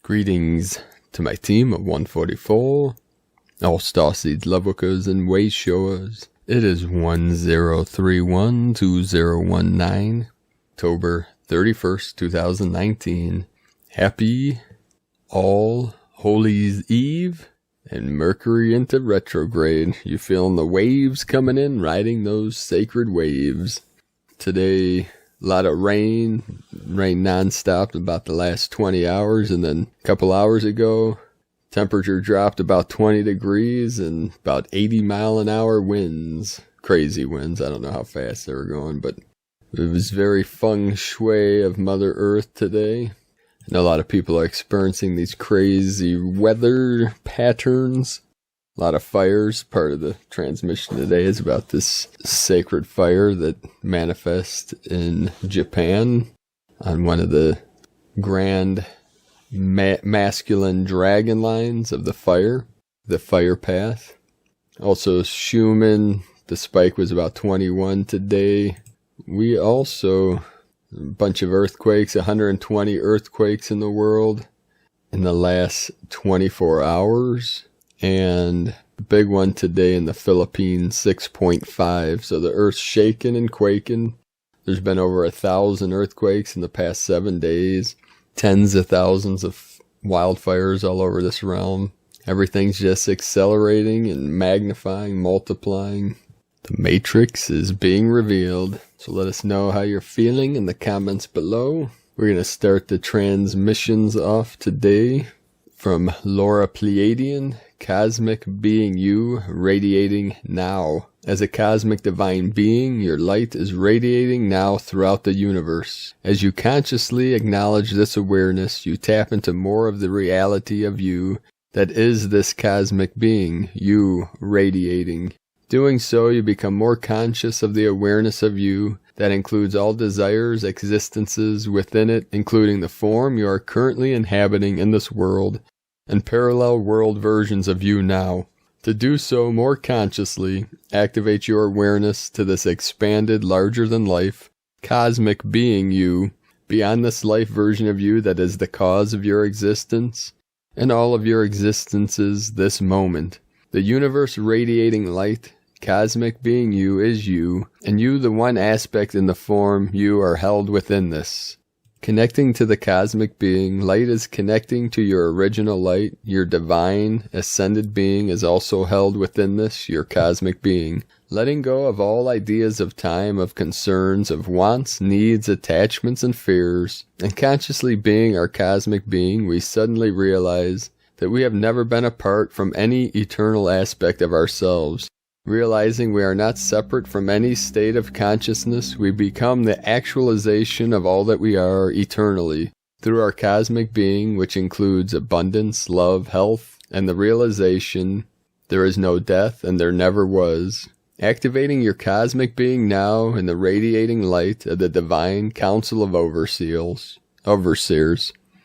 Greetings to my team of 144, all Starseed Lightworkers and way showers. It is 1031-2019, October 31st, 2019. Happy All Holy's Eve and Mercury into retrograde. You feeling the waves coming in, riding those sacred waves. Today, a lot of rain nonstop about the last 20 hours, and then a couple hours ago, temperature dropped about 20 degrees and about 80-mile-an-hour winds. Crazy winds. I don't know how fast they were going, but it was very feng shui of Mother Earth today. I know a lot of people are experiencing these crazy weather patterns. A lot of fires. Part of the transmission today is about this sacred fire that manifests in Japan on one of the grand masculine dragon lines of the fire path. Also Schumann, the spike was about 21 today. We also, a bunch of earthquakes, 120 earthquakes in the world in the last 24 hours. And the big one today in the Philippines, 6.5. So the earth's shaking and quaking. There's been over 1,000 earthquakes in the past 7 days. Tens of thousands of wildfires all over this realm. Everything's just accelerating and magnifying, multiplying. The Matrix is being revealed. So let us know how you're feeling in the comments below. We're going to start the transmissions off today from Laura Pleiadian. Cosmic being you, radiating now. As a cosmic divine being, your light is radiating now throughout the universe. As you consciously acknowledge this awareness, you tap into more of the reality of you that is this cosmic being, you radiating. Doing so, you become more conscious of the awareness of you that includes all desires, existences within it, including the form you are currently inhabiting in this world, and parallel world versions of you now. To do so more consciously, activate your awareness to this expanded, larger-than-life, cosmic being you, beyond this life version of you that is the cause of your existence, and all of your existences this moment. The universe radiating light, cosmic being you is you, and you the one aspect in the form you are held within this. Connecting to the cosmic being, light is connecting to your original light. Your divine, ascended being is also held within this, your cosmic being. Letting go of all ideas of time, of concerns, of wants, needs, attachments, and fears, and consciously being our cosmic being, we suddenly realize that we have never been apart from any eternal aspect of ourselves. Realizing we are not separate from any state of consciousness, we become the actualization of all that we are eternally, through our cosmic being, which includes abundance, love, health, and the realization there is no death and there never was. Activating your cosmic being now in the radiating light of the divine council of overseers.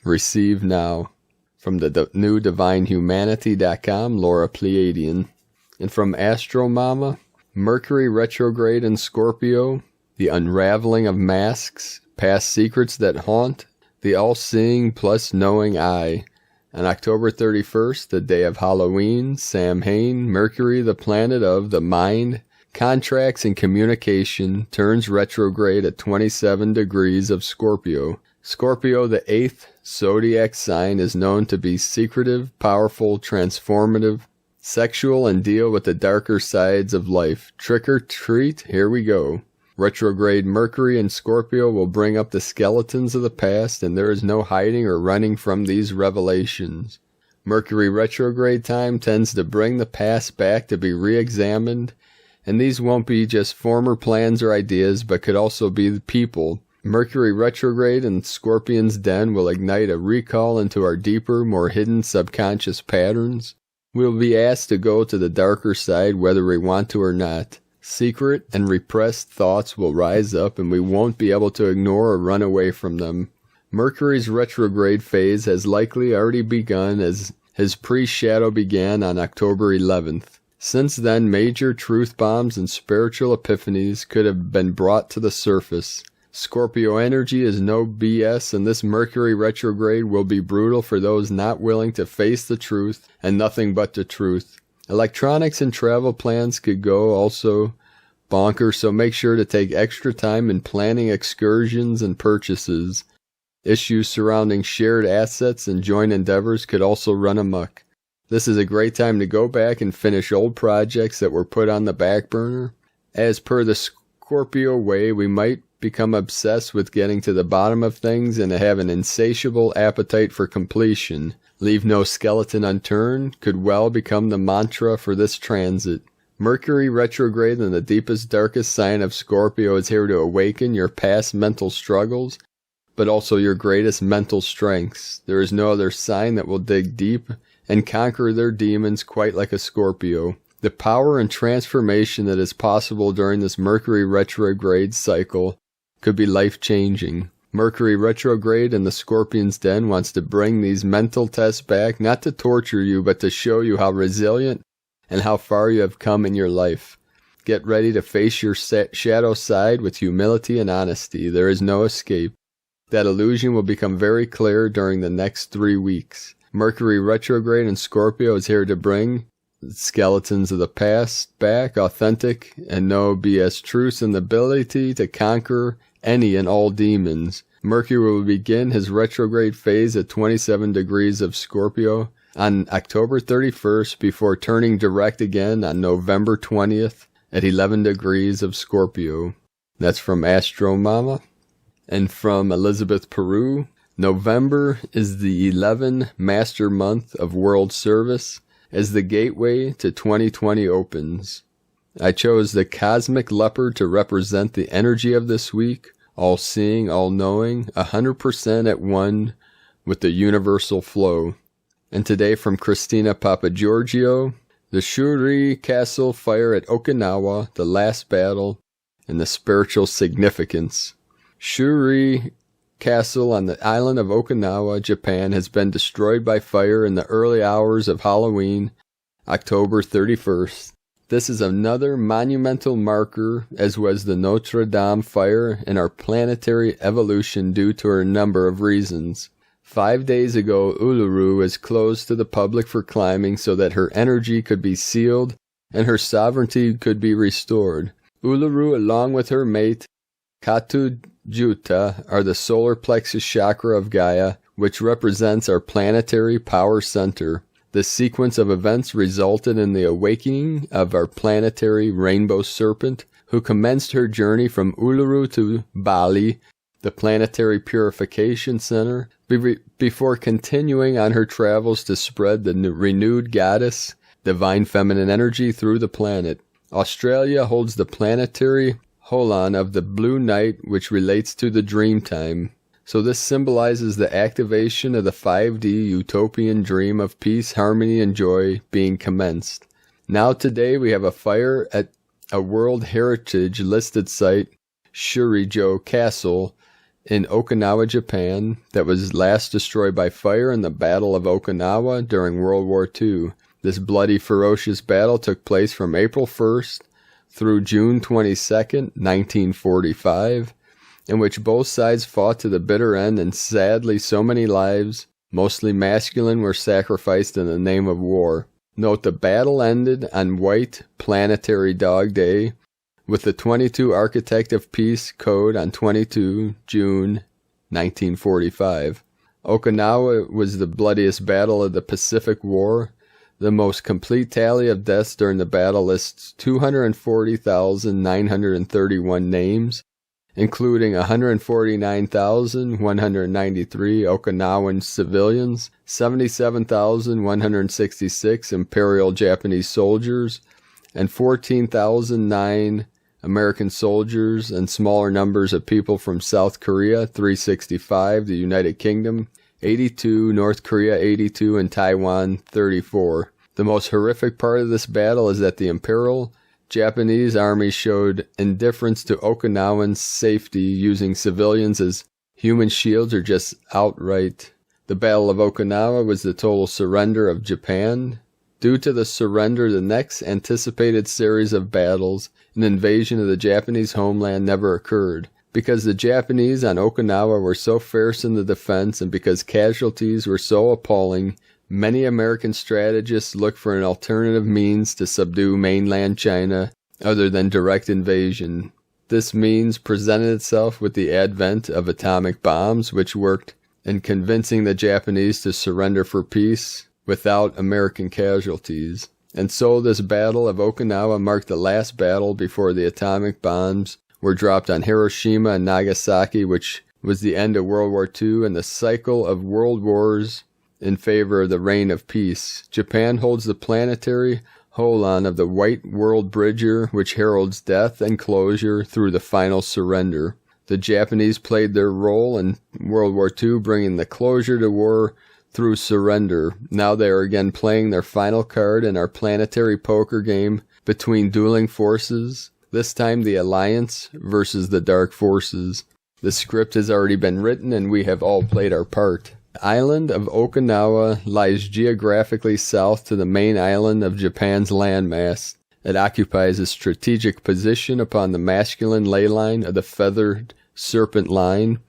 Receive now. From the new divinehumanity.com, Laura Pleiadian. And from Astro Mama, Mercury Retrograde in Scorpio, the unraveling of masks, past secrets that haunt, the all-seeing plus knowing eye. On October 31st, the day of Halloween, Samhain, Mercury, the planet of the mind, contracts, and communication, turns retrograde at 27 degrees of Scorpio. Scorpio, the 8th zodiac sign, is known to be secretive, powerful, transformative, sexual, and deal with the darker sides of life. Trick or treat, here we go. Retrograde Mercury in Scorpio will bring up the skeletons of the past, and there is no hiding or running from these revelations. Mercury retrograde time tends to bring the past back to be re-examined, and these won't be just former plans or ideas, but could also be the people. Mercury retrograde in Scorpion's den will ignite a recall into our deeper, more hidden subconscious patterns. We will be asked to go to the darker side whether we want to or not. Secret and repressed thoughts will rise up, and we won't be able to ignore or run away from them. Mercury's retrograde phase has likely already begun, as his pre-shadow began on October 11th. Since then, major truth bombs and spiritual epiphanies could have been brought to the surface. Scorpio energy is no BS, and this Mercury retrograde will be brutal for those not willing to face the truth and nothing but the truth. Electronics and travel plans could go also bonkers, so make sure to take extra time in planning excursions and purchases. Issues surrounding shared assets and joint endeavors could also run amok. This is a great time to go back and finish old projects that were put on the back burner. As per the Scorpio way, we might become obsessed with getting to the bottom of things and have an insatiable appetite for completion. Leave no skeleton unturned could well become the mantra for this transit. Mercury retrograde in the deepest, darkest sign of Scorpio is here to awaken your past mental struggles, but also your greatest mental strengths. There is no other sign that will dig deep and conquer their demons quite like a Scorpio. The power and transformation that is possible during this Mercury retrograde cycle could be life-changing. Mercury retrograde in the Scorpion's den wants to bring these mental tests back, not to torture you, but to show you how resilient and how far you have come in your life. Get ready to face your shadow side with humility and honesty. There is no escape. That illusion will become very clear during the next 3 weeks. Mercury retrograde in Scorpio is here to bring skeletons of the past back, authentic and no BS truths, and the ability to conquer any and all demons. Mercury will begin his retrograde phase at 27 degrees of Scorpio on October 31st before turning direct again on November 20th at 11 degrees of Scorpio. That's from Astro Mama. And from Elizabeth Peru, November is the 11 master month of world service as the gateway to 2020 opens. I chose the cosmic leopard to represent the energy of this week, all-seeing, all-knowing, 100% at one with the universal flow. And today from Christina Papagiorgio, the Shuri Castle fire at Okinawa, the last battle, and the spiritual significance. Shuri Castle on the island of Okinawa, Japan, has been destroyed by fire in the early hours of Halloween, October 31st. This is another monumental marker, as was the Notre Dame fire, in our planetary evolution due to a number of reasons. 5 days ago, Uluru was closed to the public for climbing so that her energy could be sealed and her sovereignty could be restored. Uluru, along with her mate, Katu Juta, are the solar plexus chakra of Gaia, which represents our planetary power center. This sequence of events resulted in the awakening of our planetary rainbow serpent, who commenced her journey from Uluru to Bali, the planetary purification center, before continuing on her travels to spread the renewed goddess, divine feminine energy through the planet. Australia holds the planetary Holon of the blue night, which relates to the dream time. So this symbolizes the activation of the 5D utopian dream of peace, harmony, and joy being commenced. Now today we have a fire at a World Heritage listed site, Shurijo Castle, in Okinawa, Japan, that was last destroyed by fire in the Battle of Okinawa during World War II. This bloody, ferocious battle took place from April 1st through June 22nd, 1945, in which both sides fought to the bitter end, and sadly so many lives, mostly masculine, were sacrificed in the name of war. Note the battle ended on White Planetary Dog Day, with the 22 Architect of Peace Code on 22 June 1945. Okinawa was the bloodiest battle of the Pacific War. The most complete tally of deaths during the battle lists 240,931 names, including 149,193 Okinawan civilians, 77,166 Imperial Japanese soldiers, and 14,009 American soldiers, and smaller numbers of people from South Korea, 365, the United Kingdom, 82, North Korea 82, and Taiwan 34. The most horrific part of this battle is that the Imperial Japanese army showed indifference to Okinawan safety, using civilians as human shields or just outright. The Battle of Okinawa was the total surrender of Japan. Due to the surrender, the next anticipated series of battles, an invasion of the Japanese homeland, never occurred. because the Japanese on Okinawa were so fierce in the defense and because casualties were so appalling, many American strategists looked for an alternative means to subdue mainland China other than direct invasion. This means presented itself with the advent of atomic bombs, which worked in convincing the Japanese to surrender for peace without American casualties. And so this Battle of Okinawa marked the last battle before the atomic bombs were dropped on Hiroshima and Nagasaki, which was the end of World War II and the cycle of world wars in favor of the reign of peace. Japan holds the planetary holon of the White World Bridger, which heralds death and closure through the final surrender. The Japanese played their role in World War II, bringing the closure to war through surrender. Now they are again playing their final card in our planetary poker game between dueling forces, this time the Alliance versus the Dark Forces. The script has already been written and we have all played our part. The island of Okinawa lies geographically south to the main island of Japan's landmass. It occupies a strategic position upon the masculine ley line of the feathered serpent line.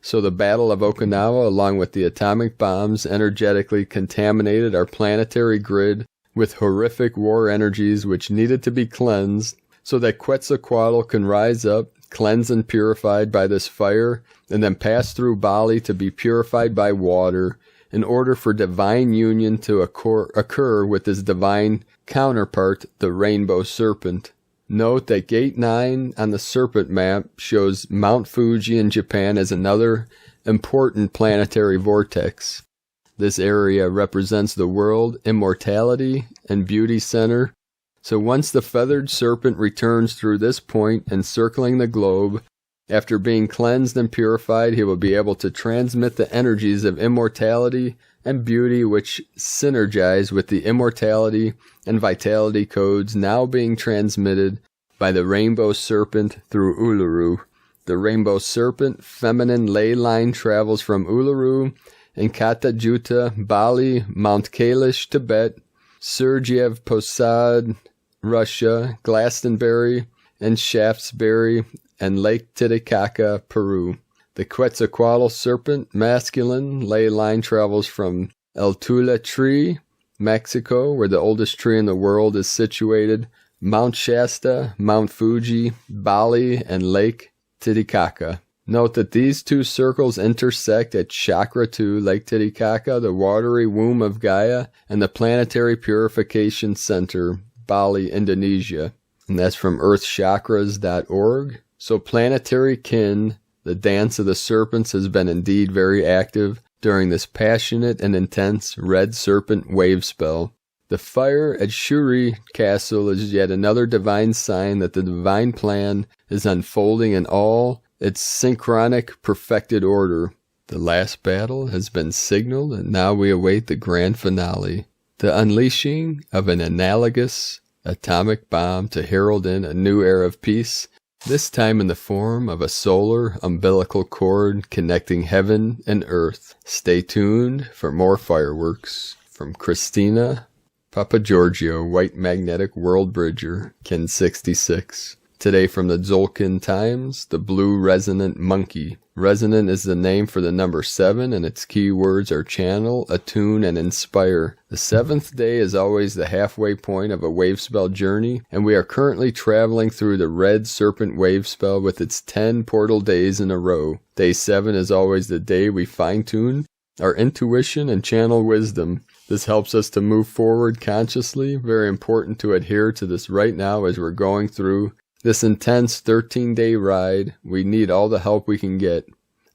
So the Battle of Okinawa, along with the atomic bombs, energetically contaminated our planetary grid with horrific war energies which needed to be cleansed so that Quetzalcoatl can rise up, cleansed and purified by this fire, and then pass through Bali to be purified by water in order for divine union to occur with his divine counterpart, the rainbow serpent. Note that Gate 9 on the serpent map shows Mount Fuji in Japan as another important planetary vortex. This area represents the world, immortality, and beauty center. So once the feathered serpent returns through this point encircling the globe, after being cleansed and purified, he will be able to transmit the energies of immortality and beauty which synergize with the immortality and vitality codes now being transmitted by the rainbow serpent through Uluru. The rainbow serpent feminine ley line travels from Uluru and Katajuta, Bali, Mount Kailash, Tibet, Sergiev Posad, Russia, Glastonbury, and Shaftesbury, and Lake Titicaca, Peru. The Quetzalcoatl serpent masculine ley line travels from El Tula tree, Mexico, where the oldest tree in the world is situated, Mount Shasta, Mount Fuji, Bali, and Lake Titicaca. Note that these two circles intersect at Chakra 2, Lake Titicaca, the watery womb of Gaia, and the planetary purification center, Bali, Indonesia. And that's from earthchakras.org. So planetary kin, the dance of the serpents, has been indeed very active during this passionate and intense red serpent wave spell. The fire at Shuri Castle is yet another divine sign that the divine plan is unfolding in all its synchronic, perfected order. The last battle has been signaled, and now we await the grand finale, the unleashing of an analogous atomic bomb to herald in a new era of peace, this time in the form of a solar umbilical cord connecting heaven and earth. Stay tuned for more fireworks. From Christina Papagiorgio, White Magnetic World Bridger, Kin 66. Today from the Tzolk'in Times, the Blue Resonant Monkey. Resonant is the name for the number 7, and its keywords are channel, attune, and inspire. The 7th day is always the halfway point of a wave spell journey, and we are currently traveling through the red serpent wave spell with its 10 portal days in a row. Day 7 is always the day we fine-tune our intuition and channel wisdom. This helps us to move forward consciously. Very important to adhere to this right now as we're going through this intense 13-day ride. We need all the help we can get.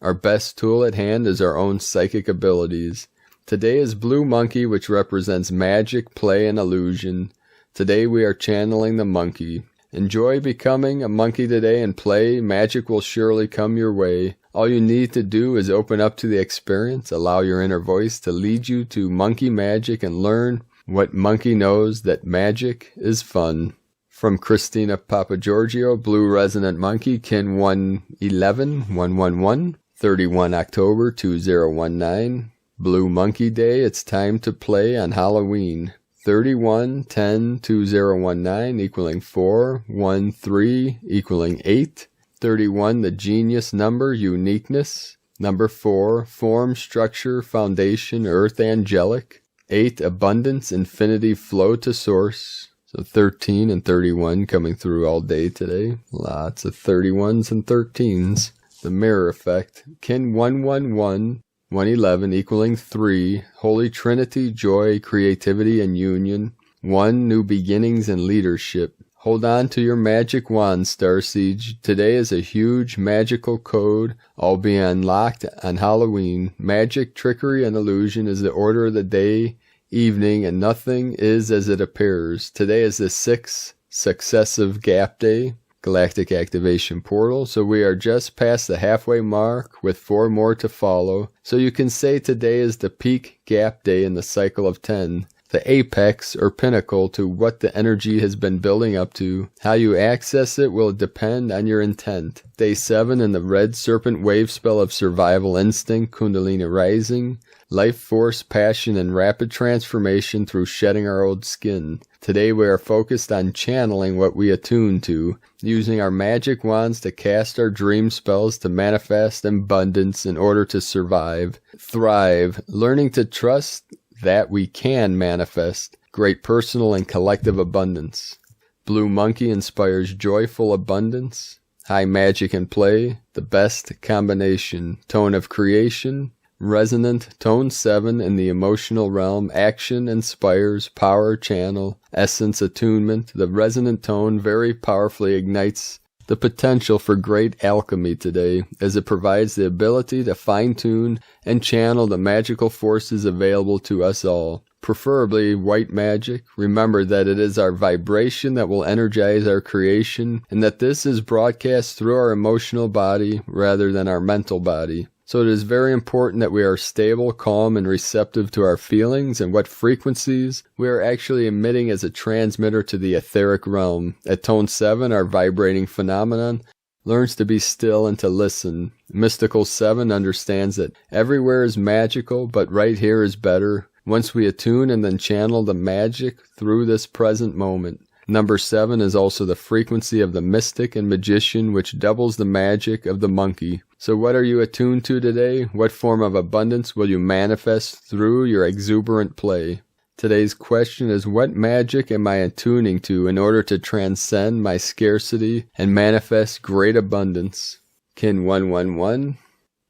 Our best tool at hand is our own psychic abilities. Today is Blue Monkey, which represents magic, play, and illusion. Today we are channeling the monkey. Enjoy becoming a monkey today and play. Magic will surely come your way. All you need to do is open up to the experience, allow your inner voice to lead you to monkey magic, and learn what monkey knows, that magic is fun. From Christina Papagiorgio, Blue Resonant Monkey, Kin 111, 111, 31 October 2019. Blue Monkey Day, it's time to play on Halloween. 31-10-2019 equaling 4, 1-3 equaling 8, 31, the genius number, uniqueness. Number 4, form, structure, foundation, earth, angelic. 8, abundance, infinity, flow to source. So 13 and 31 coming through all day today. Lots of 31s and 13s. The mirror effect. Kin 111, 111 equaling 3. Holy Trinity, joy, creativity, and union. 1, new beginnings and leadership. Hold on to your magic wand, Starseed. Today is a huge magical code, all being unlocked on Halloween. Magic, trickery, and illusion is the order of the day, evening, and nothing is as it appears. Today is the 6th successive gap day, galactic activation portal, so we are just past the halfway mark with 4 more to follow. So you can say today is the peak gap day in the cycle of 10. The apex or pinnacle to what the energy has been building up to. How you access it will depend on your intent. Day 7 in the red serpent wave spell of survival instinct, Kundalini rising, life force, passion, and rapid transformation through shedding our old skin. Today we are focused on channeling what we attune to, using our magic wands to cast our dream spells to manifest abundance in order to survive, thrive, learning to trust that we can manifest great personal and collective abundance. Blue Monkey inspires joyful abundance. High magic and play, the best combination. Tone of creation. Resonant, tone 7 in the emotional realm. Action inspires power channel. Essence attunement. The resonant tone very powerfully ignites the potential for great alchemy today, as it provides the ability to fine-tune and channel the magical forces available to us all. Preferably white magic. Remember that it is our vibration that will energize our creation, and that this is broadcast through our emotional body rather than our mental body. So it is very important that we are stable, calm, and receptive to our feelings and what frequencies we are actually emitting as a transmitter to the etheric realm. At tone 7, our vibrating phenomenon learns to be still and to listen. Mystical 7 understands that everywhere is magical, but right here is better. Once we attune and then channel the magic through this present moment. Number 7 is also the frequency of the mystic and magician, which doubles the magic of the monkey. So what are you attuned to today? What form of abundance will you manifest through your exuberant play? Today's question is, what magic am I attuning to in order to transcend my scarcity and manifest great abundance? Kin 111,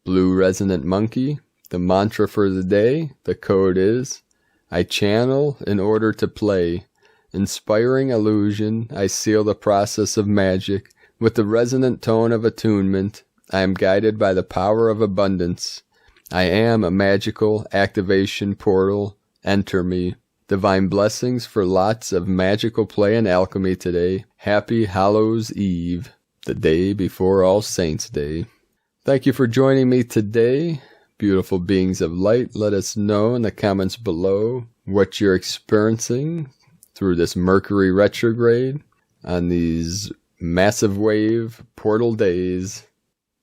Blue Resonant Monkey. The mantra for the day, the code is, I channel in order to play. Inspiring illusion, I seal the process of magic. With the resonant tone of attunement, I am guided by the power of abundance. I am a magical activation portal. Enter me. Divine blessings for lots of magical play and alchemy today. Happy Hallows Eve, the day before All Saints' Day. Thank you for joining me today. Beautiful beings of light, let us know in the comments below what you're experiencing through this Mercury retrograde on these massive wave portal days.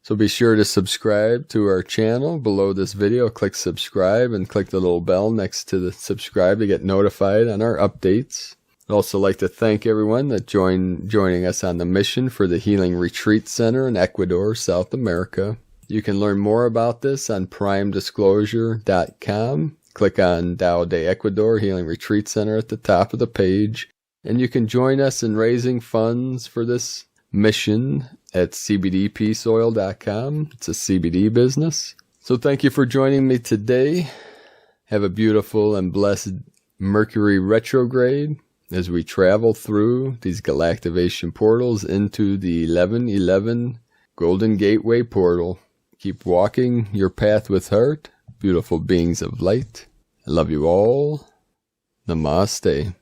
So be sure to subscribe to our channel below this video. Click subscribe and click the little bell next to the subscribe to get notified on our updates. I'd also like to thank everyone that joining us on the mission for the Healing Retreat Center in Ecuador, South America. You can learn more about this on primedisclosure.com. Click on Tao de Ecuador Healing Retreat Center at the top of the page. And you can join us in raising funds for this mission at cbdpeaceoil.com. It's a CBD business. So thank you for joining me today. Have a beautiful and blessed Mercury retrograde as we travel through these galactivation portals into the 1111 Golden Gateway portal. Keep walking your path with heart. Beautiful beings of light. I love you all. Namaste.